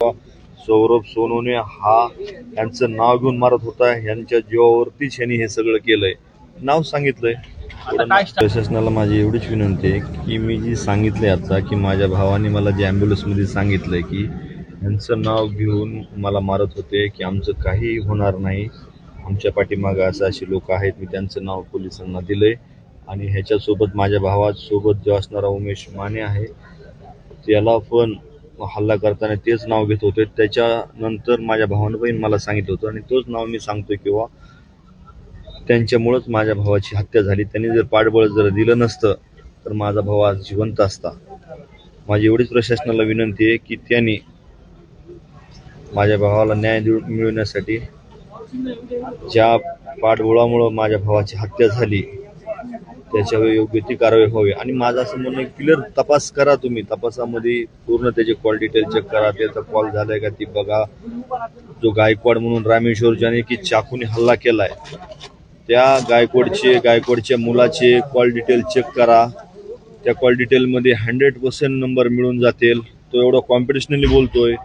सौरभ सोनवणे हा यांचं नाव घेऊन मारत होता. यांच्या जीवावरतीच यांनी हे सगळं केलंय. नाव सांगितलंय. प्रशासनाला माझी एवढीच विनंती आहे की मी जी सांगितले आता की माझ्या भावाने मला जे ॲम्ब्युलन्समध्ये सांगितलंय की यांचं नाव घेऊन मला मारत होते की आमचं काही होणार नाही, आमच्या पाठीमागं असे लोक आहेत. मी त्यांचं नाव पोलिसांना दिलंय आणि ह्याच्यासोबत माझ्या भावासोबत जो असणारा उमेश माने आहे त्याला पण हल्ला करताना तेच नाव घेत होते. त्याच्यानंतर माझ्या भावानं पण मला सांगितलं होतं आणि तोच नाव मी सांगतोय किंवा त्यांच्यामुळंच माझ्या भावाची हत्या झाली. त्यांनी जर पाठबळ जर दिलं नसतं तर माझा भाव आज जिवंत असता. माझी एवढीच प्रशासनाला विनंती आहे की त्यांनी माझ्या भावाला न्याय मिळवण्यासाठी ज्या पाठबळामुळं माझ्या भावाची हत्या झाली त्याच्यावर योग्य ती कारवाई व्हावी. आणि माझं असं म्हणणं क्लिअर तपास करा. तुम्ही तपासामध्ये पूर्ण त्याचे कॉल डिटेल चेक करा. त्याचा कॉल झालाय का ती बघा. जो गायकवाड म्हणून रामेश्वर ज्याने की चाकूने हल्ला केलाय त्या गायकवाडच्या मुलाचे कॉल डिटेल चेक करा. त्या कॉल डिटेलमध्ये 100% नंबर मिळून जातील. तो एवढा कॉम्पिटिशनली बोलतोय,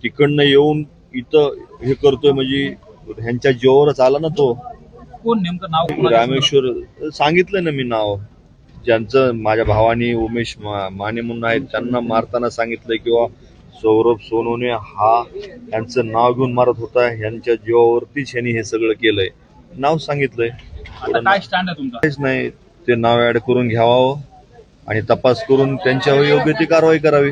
तिकडनं येऊन इथं हे करतोय, म्हणजे ह्यांच्या जीवावरच आला ना तो. कोण नेमकं नाव? रामेश्वर सांगितलं ना मी नाव. ज्यांचं माझ्या भावानी उमेश माने म्हणून आहेत त्यांना मारताना सांगितलंय किंवा सौरभ सोनवणे हा यांचं नाव घेऊन मारत होता. यांच्या जीवावरतीच यांनी हे सगळं केलंय. नाव सांगितलंय. काय स्टँड आहे तुमचा? काहीच नाही. ते नाव ऍड करून घ्यावं आणि तपास करून त्यांच्यावर योग्य ती कारवाई करावी.